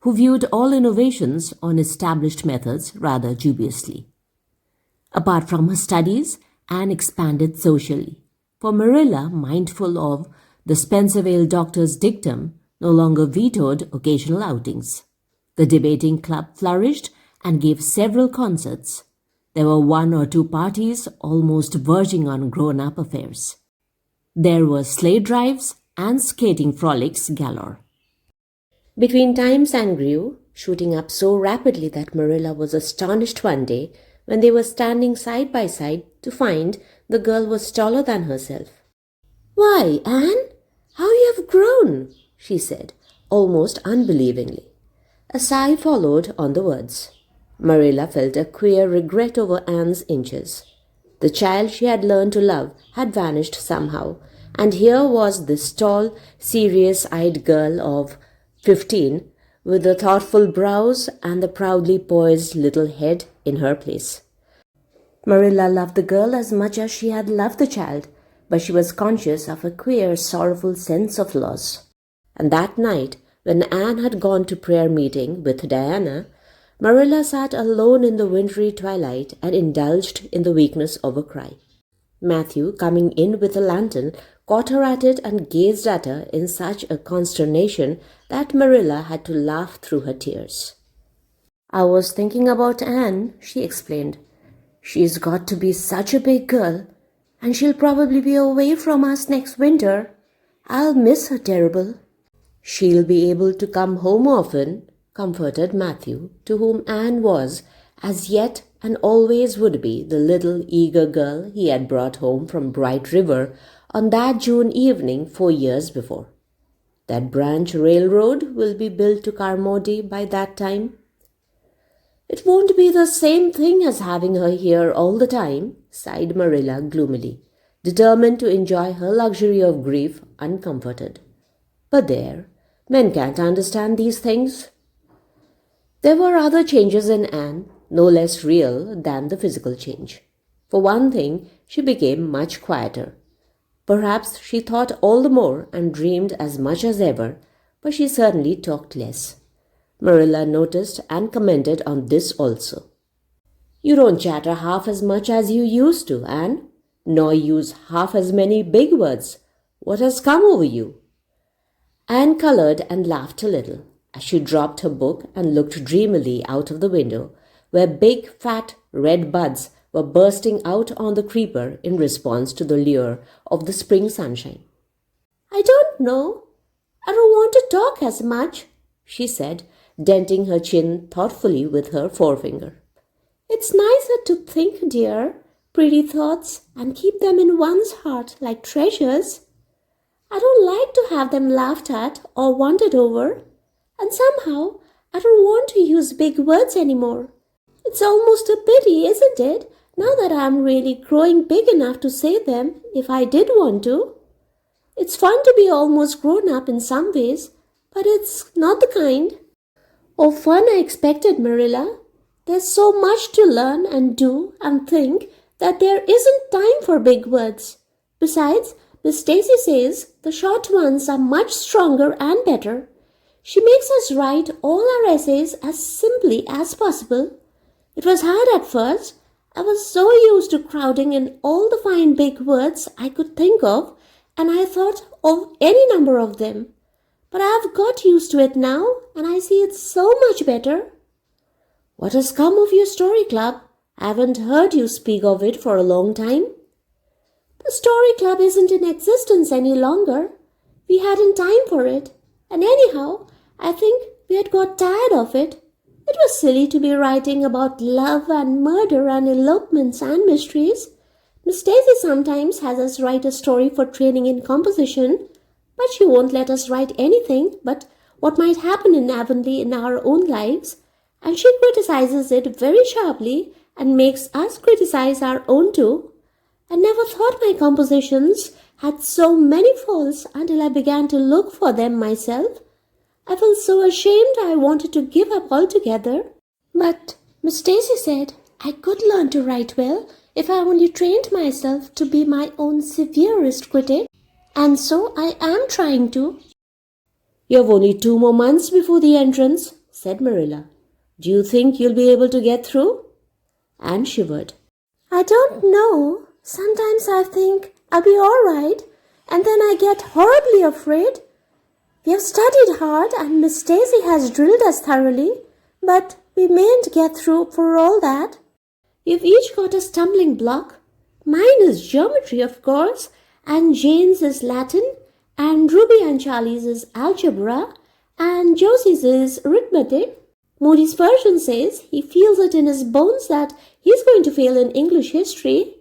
who viewed all innovations on established methods rather dubiously. Apart from her studies, Anne expanded socially, for Marilla, mindful of the Spencervale doctor's dictum, no longer vetoed occasional outings. The debating club flourished and gave several concerts. There were 1 or 2 parties almost verging on grown-up affairs. There were sleigh drives and skating frolics galore. Between times Anne grew, shooting up so rapidly that Marilla was astonished one day when they were standing side by side to find the girl was taller than herself. "Why, Anne, how you have grown!" she said, almost unbelievingly. A sigh followed on the words. Marilla felt a queer regret over Anne's inches. The child she had learned to love had vanished somehow, and here was this tall, serious-eyed girl of 15 with the thoughtful brows and the proudly poised little head in her place. Marilla loved the girl as much as she had loved the child, but she was conscious of a queer, sorrowful sense of loss. And that night, when Anne had gone to prayer meeting with Diana, Marilla sat alone in the wintry twilight and indulged in the weakness of a cry. Matthew, coming in with a lantern, caught her at it and gazed at her in such a consternation that Marilla had to laugh through her tears. "I was thinking about Anne," she explained. "She's got to be such a big girl, and she'll probably be away from us next winter. I'll miss her terrible." "She'll be able to come home often," comforted Matthew, to whom Anne was, as yet and always would be, the little eager girl he had brought home from Bright River on that June evening 4 years before. "That branch railroad will be built to Carmody by that time." "It won't be the same thing as having her here all the time," sighed Marilla gloomily, determined to enjoy her luxury of grief uncomforted. But there, men can't understand these things. There were other changes in Anne, no less real than the physical change. For one thing, she became much quieter. Perhaps she thought all the more and dreamed as much as ever, but she certainly talked less. Marilla noticed and commented on this also. "You don't chatter half as much as you used to, Anne, nor use half as many big words. What has come over you?" Anne colored and laughed a little as she dropped her book and looked dreamily out of the window, where big, fat, red buds were bursting out on the creeper in response to the lure of the spring sunshine. "I don't know. I don't want to talk as much," she said, denting her chin thoughtfully with her forefinger. "It's nicer to think, dear, pretty thoughts and keep them in one's heart like treasures. I don't like to have them laughed at or wondered over, and somehow I don't want to use big words anymore. It's almost a pity, isn't it, now that I'm really growing big enough to say them if I did want to? It's fun to be almost grown up in some ways, but it's not the kind of fun I expected, Marilla. There's so much to learn and do and think that there isn't time for big words. Besides, Miss Stacy says the short ones are much stronger and better. She makes us write all our essays as simply as possible. It was hard at first. I was so used to crowding in all the fine big words I could think of and I thought of any number of them. But I have got used to it now, and I see it's so much better. What has come of your story club? I haven't heard you speak of it for a long time. The story club isn't in existence any longer. We hadn't time for it, and anyhow, I think we had got tired of it. It was silly to be writing about love and murder and elopements and mysteries. Miss Daisy sometimes has us write a story for training in composition, but she won't let us write anything but what might happen in Avonlea in our own lives, and she criticizes it very sharply and makes us criticize our own too. I never thought my compositions had so many faults until I began to look for them myself. I felt so ashamed I wanted to give up altogether. But Miss Daisy said I could learn to write well if I only trained myself to be my own severest critic, and so I am trying to. You have only 2 more months before the entrance, said Marilla. Do you think you'll be able to get through? Anne shivered. I don't know. Sometimes I think I'll be all right, and then I get horribly afraid. We have studied hard, and Miss Daisy has drilled us thoroughly, but we mayn't get through for all that. We've each got a stumbling block. Mine is geometry, of course, and Jane's is Latin, and Ruby and Charlie's is algebra, and Josie's is arithmetic. Moody Spurgeon says he feels it in his bones that he's going to fail in English history.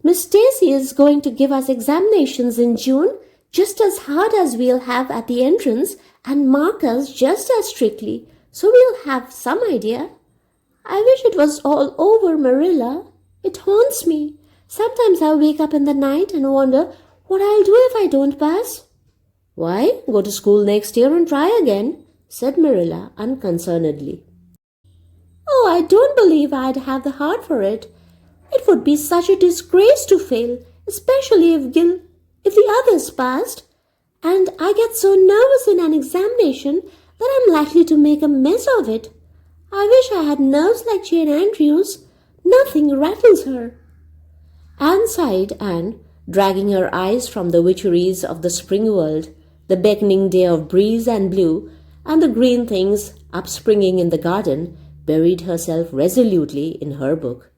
Miss Stacy is going to give us examinations in June just as hard as we'll have at the entrance and mark us just as strictly, so we'll have some idea. I wish it was all over, Marilla. It haunts me. Sometimes I wake up in the night and wonder what I'll do if I don't pass. Why, go to school next year and try again, said Marilla unconcernedly. Oh, I don't believe I'd have the heart for it. It would be such a disgrace to fail, especially if the others passed. And I get so nervous in an examination that I'm likely to make a mess of it. I wish I had nerves like Jane Andrews. Nothing rattles her. Anne sighed and, dragging her eyes from the witcheries of the spring world, the beckoning day of breeze and blue, and the green things upspringing in the garden, buried herself resolutely in her book.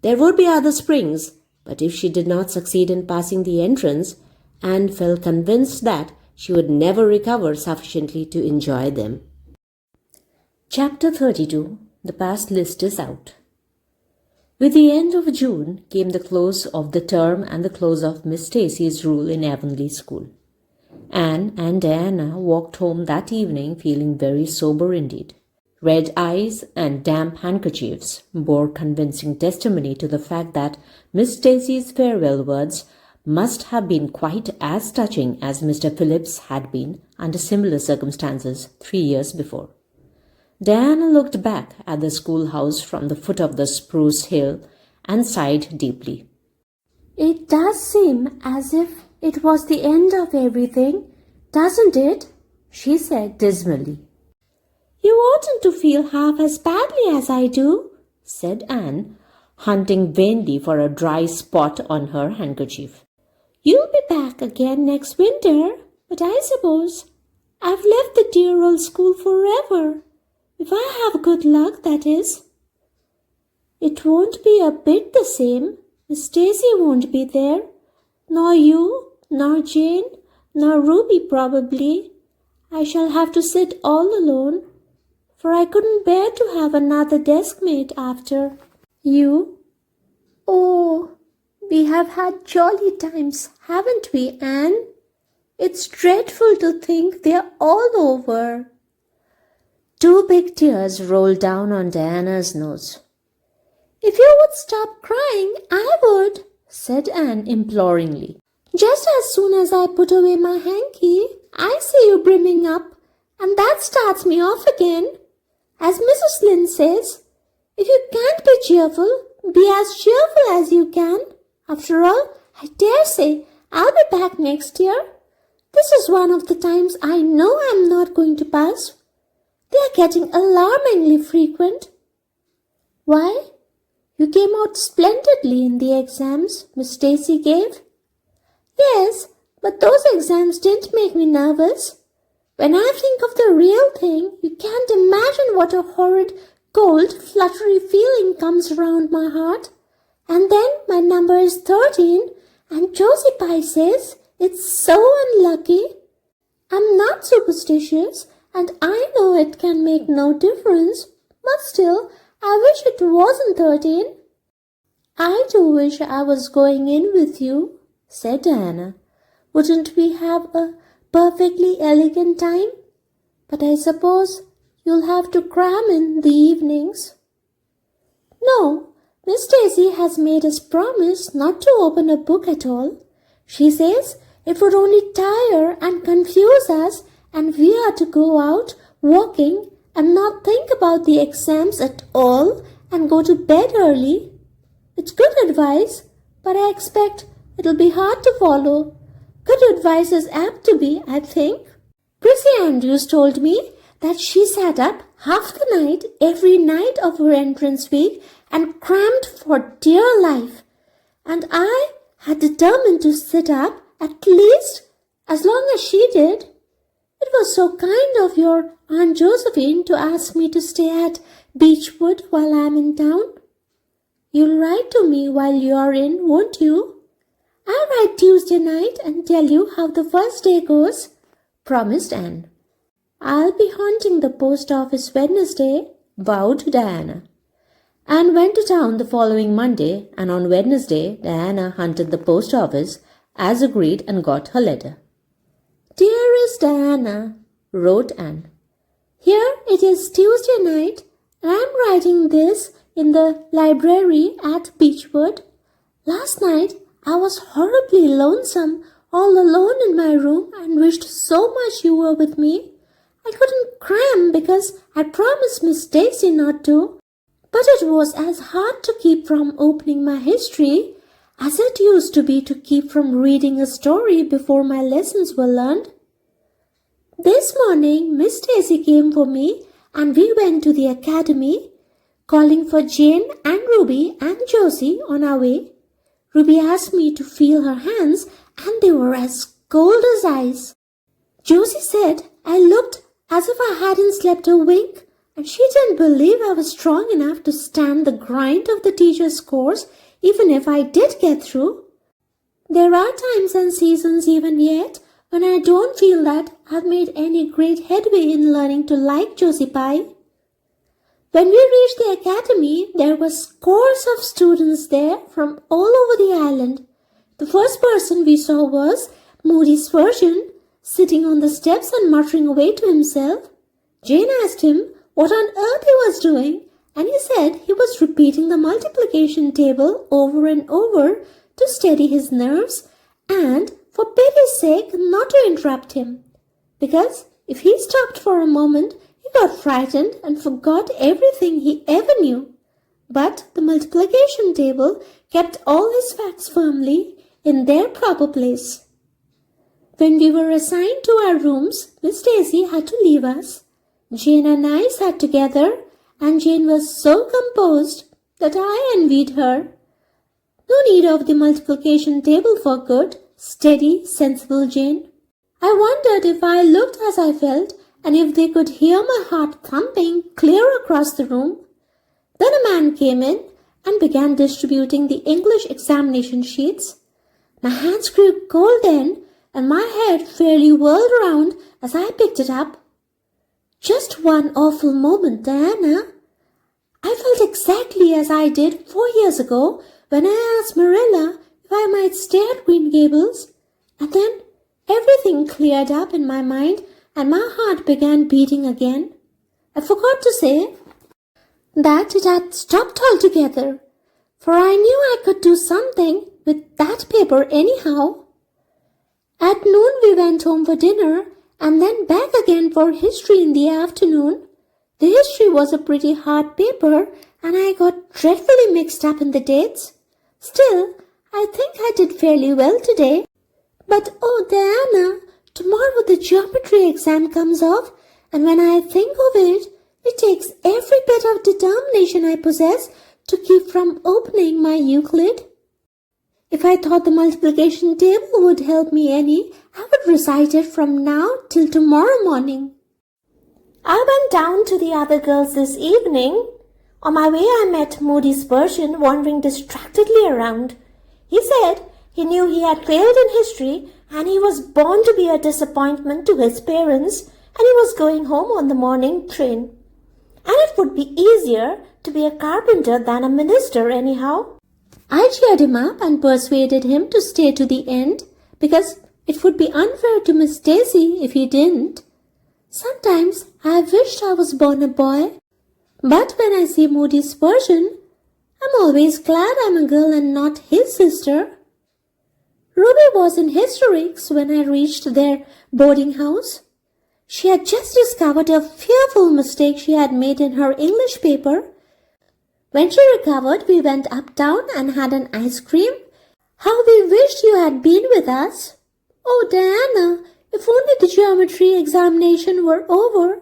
There would be other springs, but if she did not succeed in passing the entrance, Anne felt convinced that she would never recover sufficiently to enjoy them. Chapter 32. The Pass List is Out. With the end of June came the close of the term and the close of Miss Stacy's rule in Avonlea School. Anne and Diana walked home that evening feeling very sober indeed. Red eyes and damp handkerchiefs bore convincing testimony to the fact that Miss Stacy's farewell words must have been quite as touching as Mr. Phillips had been under similar circumstances 3 years before. Diana looked back at the schoolhouse from the foot of the spruce hill and sighed deeply. It does seem as if it was the end of everything, doesn't it? She said dismally. You oughtn't to feel half as badly as I do, said Anne, hunting vainly for a dry spot on her handkerchief. You'll be back again next winter, but I suppose I've left the dear old school forever. If I have good luck, that is. It won't be a bit the same. Miss Daisy won't be there. Nor you, nor Jane, nor Ruby probably. I shall have to sit all alone, for I couldn't bear to have another deskmate after you. Oh, we have had jolly times, haven't we, Anne? It's dreadful to think they're all over. 2 big tears rolled down on Diana's nose. If you would stop crying, I would, said Anne imploringly. Just as soon as I put away my hanky, I see you brimming up, and that starts me off again. As Mrs. Lynde says, if you can't be cheerful, be as cheerful as you can. After all, I dare say I'll be back next year. This is one of the times I know I'm not going to pass. They're getting alarmingly frequent. Why? You came out splendidly in the exams Miss Stacy gave. Yes, but those exams didn't make me nervous. When I think of the real thing, you can't imagine what a horrid, cold, fluttery feeling comes around my heart. And then my number is 13, and Josie Pye says it's so unlucky. I'm not superstitious, and I know it can make no difference, but still, I wish it wasn't 13. I do wish I was going in with you, said Diana. Wouldn't we have a perfectly elegant time? But I suppose you'll have to cram in the evenings. No, Miss Daisy has made us promise not to open a book at all. She says it would only tire and confuse us, and we are to go out walking and not think about the exams at all and go to bed early. It's good advice, but I expect it'll be hard to follow. Good advice is apt to be, I think. Prissy Andrews told me that she sat up half the night every night of her entrance week and crammed for dear life. And I had determined to sit up at least as long as she did. It was so kind of your Aunt Josephine to ask me to stay at Beechwood while I'm in town. You'll write to me while you're in, won't you? I'll write Tuesday night and tell you how the first day goes, promised Anne. I'll be haunting the post office Wednesday, vowed Diana. Anne went to town the following Monday, and on Wednesday Diana hunted the post office as agreed and got her letter. Dearest Diana, wrote Anne, here it is Tuesday night, and I'm writing this in the library at Beechwood. Last night I was horribly lonesome, all alone in my room, and wished so much you were with me. I couldn't cram because I promised Miss Daisy not to, but it was as hard to keep from opening my history as it used to be to keep from reading a story before my lessons were learned. This morning Miss Daisy came for me, and we went to the academy, calling for Jane and Ruby and Josie on our way. Ruby asked me to feel her hands, and they were as cold as ice. Josie said I looked as if I hadn't slept a wink, and she didn't believe I was strong enough to stand the grind of the teacher's course, even if I did get through. There are times and seasons even yet when I don't feel that I've made any great headway in learning to like Josie Pye. When we reached the academy, there were scores of students there from all over the island. The first person we saw was Moody Spurgeon, sitting on the steps and muttering away to himself. Jane asked him what on earth he was doing, and he said he was repeating the multiplication table over and over to steady his nerves and, for pity's sake, not to interrupt him, because if he stopped for a moment, he got frightened and forgot everything he ever knew. But the multiplication table kept all his facts firmly in their proper place. When we were assigned to our rooms, Miss Daisy had to leave us. Jane and I sat together, and Jane was so composed that I envied her. No need of the multiplication table for good, steady, sensible Jane. I wondered if I looked as I felt, and if they could hear my heart thumping clear across the room. Then a man came in and began distributing the English examination sheets. My hands grew cold then, and my head fairly whirled around as I picked it up. Just one awful moment, Diana. I felt exactly as I did 4 years ago when I asked Marilla if I might stay at Green Gables, and then everything cleared up in my mind and my heart began beating again. I forgot to say that it had stopped altogether, for I knew I could do something with that paper anyhow. At noon we went home for dinner, and then back again for history in the afternoon. The history was a pretty hard paper, and I got dreadfully mixed up in the dates. Still, I think I did fairly well today. But oh, Diana, tomorrow the geometry exam comes off, and when I think of it, it takes every bit of determination I possess to keep from opening my Euclid. If I thought the multiplication table would help me any, I would recite it from now till tomorrow morning. I went down to the other girls this evening. On my way I met Moody Spurgeon wandering distractedly around. He said he knew he had failed in history and he was born to be a disappointment to his parents, and he was going home on the morning train. And it would be easier to be a carpenter than a minister anyhow. I cheered him up and persuaded him to stay to the end, because it would be unfair to Miss Daisy if he didn't. Sometimes I wished I was born a boy, but when I see Moody Spurgeon, I'm always glad I'm a girl and not his sister. Ruby was in hysterics when I reached their boarding house. She had just discovered a fearful mistake she had made in her English paper. When she recovered, we went uptown and had an ice cream. How we wished you had been with us. Oh, Diana, if only the geometry examination were over.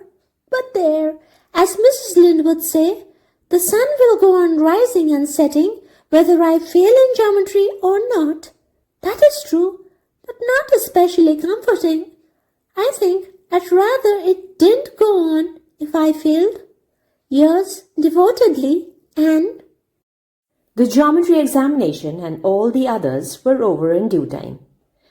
But there, as Mrs. Lynde would say, the sun will go on rising and setting, whether I fail in geometry or not. That is true, but not especially comforting. I think I'd rather it didn't go on if I failed. Yours devotedly, Anne. The geometry examination and all the others were over in due time,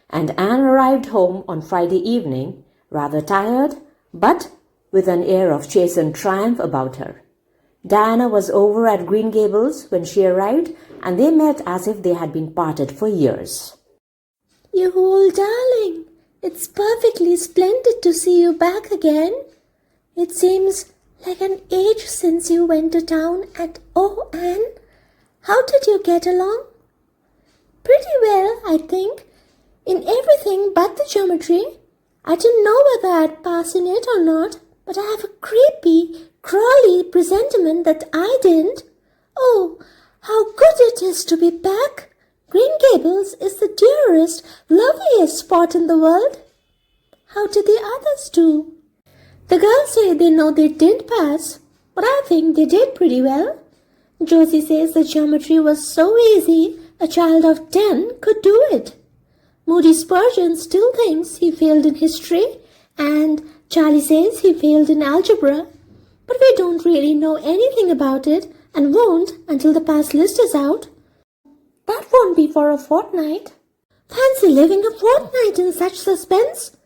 and Anne arrived home on Friday evening, rather tired, but with an air of chastened triumph about her. Diana was over at Green Gables when she arrived, and they met as if they had been parted for years. You old darling, it's perfectly splendid to see you back again. It seems like an age since you went to town, and oh, Anne, how did you get along? Pretty well, I think, in everything but the geometry. I didn't know whether I'd pass in it or not, but I have a creepy, crawly presentiment that I didn't. Oh, how good it is to be back! Green Gables is the dearest, loveliest spot in the world. How did the others do? The girls say they know they didn't pass, but I think they did pretty well. Josie says the geometry was so easy, a child of 10 could do it. Moody Spurgeon still thinks he failed in history, and Charlie says he failed in algebra, but we don't really know anything about it and won't until the pass list is out. That won't be for a fortnight. Fancy living a fortnight in such suspense.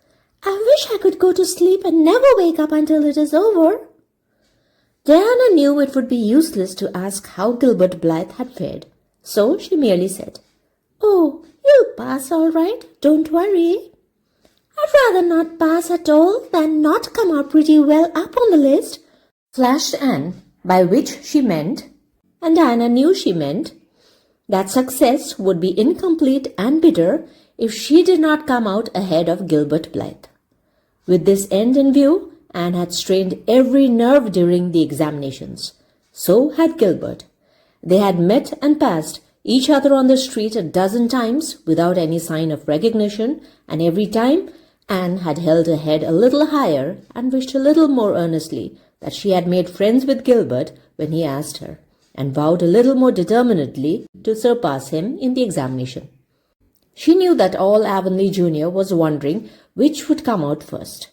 I wish I could go to sleep and never wake up until it is over. Diana knew it would be useless to ask how Gilbert Blythe had fared, so she merely said, Oh, you'll pass all right, don't worry. I'd rather not pass at all than not come out pretty well up on the list, flashed Anne, by which she meant, and Diana knew she meant, that success would be incomplete and bitter if she did not come out ahead of Gilbert Blythe. With this end in view, Anne had strained every nerve during the examinations. So had Gilbert. They had met and passed each other on the street a dozen times without any sign of recognition, and every time Anne had held her head a little higher and wished a little more earnestly that she had made friends with Gilbert when he asked her, and vowed a little more determinedly to surpass him in the examination. She knew that all Avonlea Junior was wondering which would come out first.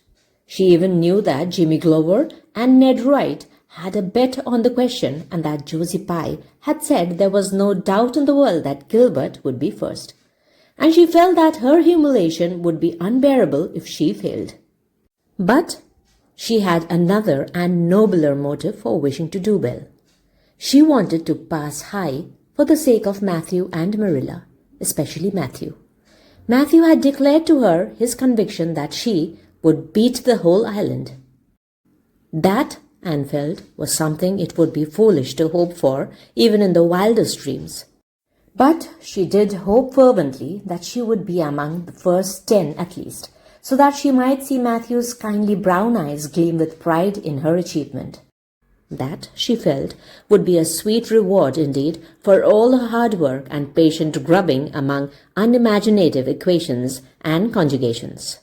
She even knew that Jimmy Glover and Ned Wright had a bet on the question, and that Josie Pye had said there was no doubt in the world that Gilbert would be first. And she felt that her humiliation would be unbearable if she failed. But she had another and nobler motive for wishing to do well. She wanted to pass high for the sake of Matthew and Marilla, especially Matthew. Matthew had declared to her his conviction that she would beat the whole island. That, Anne felt, was something it would be foolish to hope for even in the wildest dreams. But she did hope fervently that she would be among the first 10 at least, so that she might see Matthew's kindly brown eyes gleam with pride in her achievement. That, she felt, would be a sweet reward indeed for all her hard work and patient grubbing among unimaginative equations and conjugations.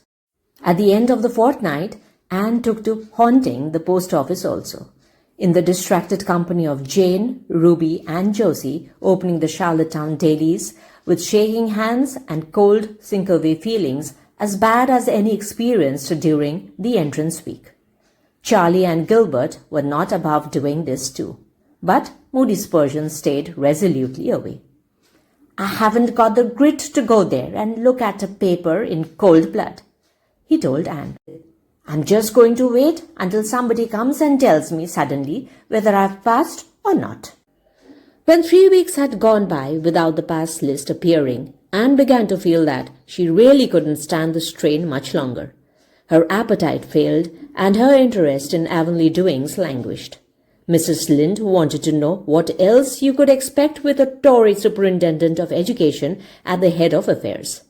At the end of the fortnight, Anne took to haunting the post office also, in the distracted company of Jane, Ruby, and Josie, opening the Charlottetown dailies, with shaking hands and cold sink-away feelings as bad as any experienced during the entrance week. Charlie and Gilbert were not above doing this too, but Moody Spurgeon stayed resolutely away. "I haven't got the grit to go there and look at a paper in cold blood," he told Anne. "I'm just going to wait until somebody comes and tells me suddenly whether I've passed or not." When 3 weeks had gone by without the pass list appearing, Anne began to feel that she really couldn't stand the strain much longer. Her appetite failed, and her interest in Avonlea doings languished. Mrs. Lynde wanted to know what else you could expect with a Tory superintendent of education at the head of affairs.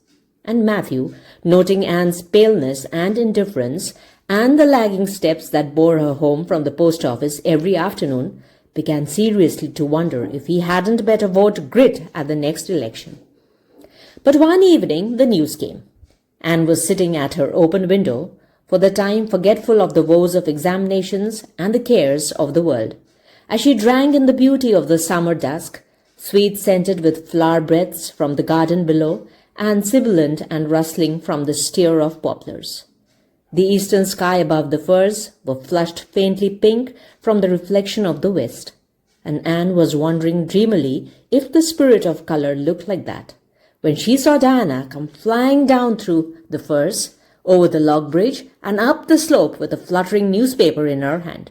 And Matthew, noting Anne's paleness and indifference, and the lagging steps that bore her home from the post office every afternoon, began seriously to wonder if he hadn't better vote grit at the next election. But one evening the news came. Anne was sitting at her open window, for the time forgetful of the woes of examinations and the cares of the world, as she drank in the beauty of the summer dusk, sweet-scented with flower breaths from the garden below, and sibilant and rustling from the stir of poplars. The eastern sky above the firs were flushed faintly pink from the reflection of the west, and Anne was wondering dreamily if the spirit of colour looked like that, when she saw Diana come flying down through the firs, over the log bridge, and up the slope with a fluttering newspaper in her hand.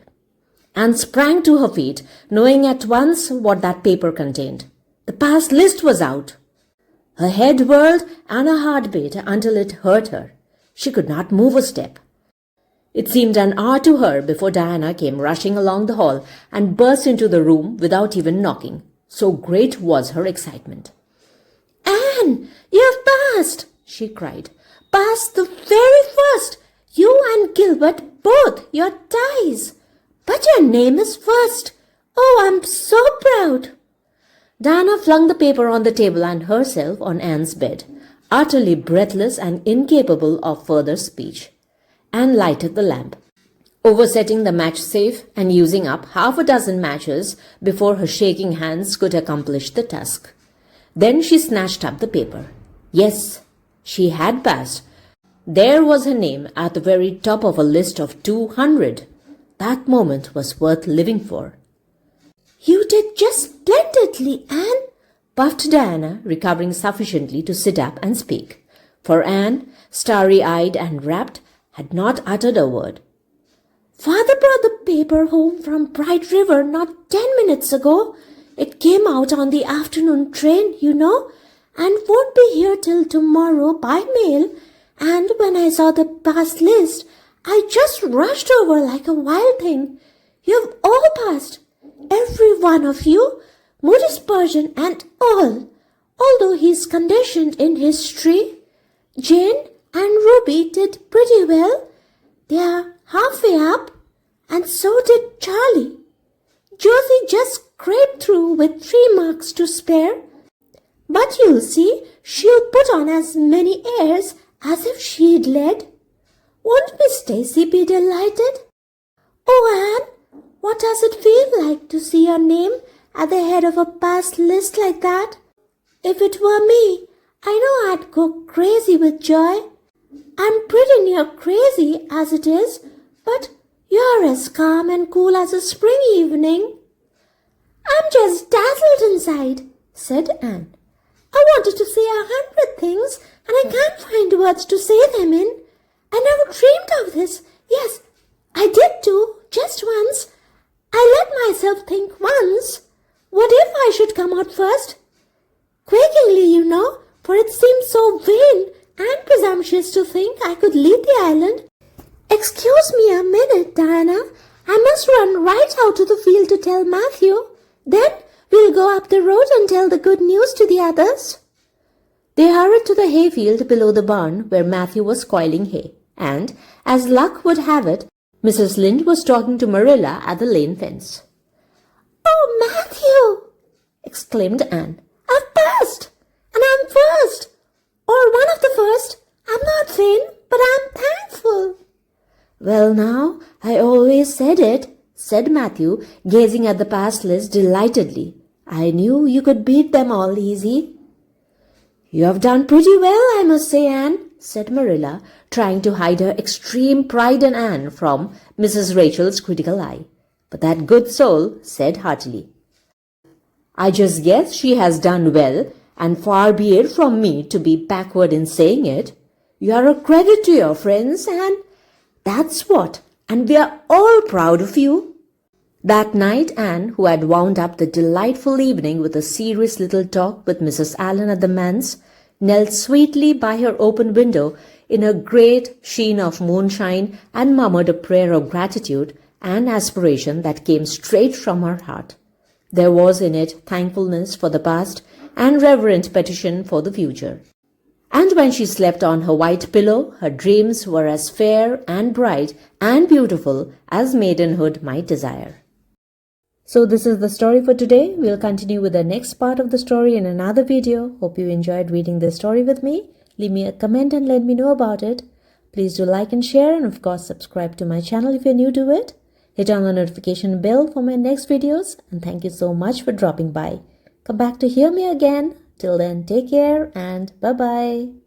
Anne sprang to her feet, knowing at once what that paper contained. The pass list was out. Her head whirled and her heart beat until it hurt her. She could not move a step. It seemed an hour to her before Diana came rushing along the hall and burst into the room without even knocking. So great was her excitement. "Anne, you've passed!" she cried. "Passed the very first! You and Gilbert both, your ties! But your name is first! Oh, I'm so proud!" Diana flung the paper on the table and herself on Anne's bed, utterly breathless and incapable of further speech. Anne lighted the lamp, oversetting the match safe and using up half a dozen matches before her shaking hands could accomplish the task. Then she snatched up the paper. Yes, she had passed. There was her name at the very top of a list of 200. That moment was worth living for. "You did just splendidly, Anne," puffed Diana, recovering sufficiently to sit up and speak. For Anne, starry-eyed and rapt, had not uttered a word. "Father brought the paper home from Bright River not 10 minutes ago. It came out on the afternoon train, you know, and won't be here till tomorrow by mail. And when I saw the pass list, I just rushed over like a wild thing. You've all passed, every one of you, Moody Spurgeon and all, although he's conditioned in history. Jane and Ruby did pretty well. They're halfway up, and so did Charlie. Josie just scraped through with 3 marks to spare. But you'll see, she'll put on as many airs as if she'd led. Won't Miss Stacy be delighted? Oh, Anne, what does it feel like to see your name at the head of a pass list like that? If it were me, I know I'd go crazy with joy. I'm pretty near crazy as it is, but you're as calm and cool as a spring evening." "I'm just dazzled inside," said Anne. "I wanted to say 100 things, and I can't find words to say them in. I never dreamed of this. Yes, I did too, just once. I let myself think once. What if I should come out first? Quakingly, you know, for it seemed so vain and presumptuous to think I could leave the island. Excuse me a minute, Diana. I must run right out to the field to tell Matthew. Then we'll go up the road and tell the good news to the others." They hurried to the hayfield below the barn where Matthew was coiling hay, and, as luck would have it, Mrs. Lynde was talking to Marilla at the lane fence. "Oh, Matthew!" exclaimed Anne. "I've passed, and I'm first, or one of the first. I'm not vain, but I'm thankful." "Well now, I always said it," said Matthew, gazing at the pass list delightedly. "I knew you could beat them all easy." "You have done pretty well, I must say, Anne," said Marilla, trying to hide her extreme pride in Anne from Mrs. Rachel's critical eye. But that good soul said heartily, "I just guess she has done well, and far be it from me to be backward in saying it. You are a credit to your friends, Anne. That's what, and we are all proud of you." That night, Anne, who had wound up the delightful evening with a serious little talk with Mrs. Allen at the manse, knelt sweetly by her open window in a great sheen of moonshine and murmured a prayer of gratitude and aspiration that came straight from her heart. There was in it thankfulness for the past and reverent petition for the future. And when she slept on her white pillow, her dreams were as fair and bright and beautiful as maidenhood might desire. So this is the story for today. We'll continue with the next part of the story in another video. Hope you enjoyed reading this story with me. Leave me a comment and let me know about it. Please do like and share, and of course subscribe to my channel if you're new to it. Hit on the notification bell for my next videos, and thank you so much for dropping by. Come back to hear me again. Till then, take care and bye-bye.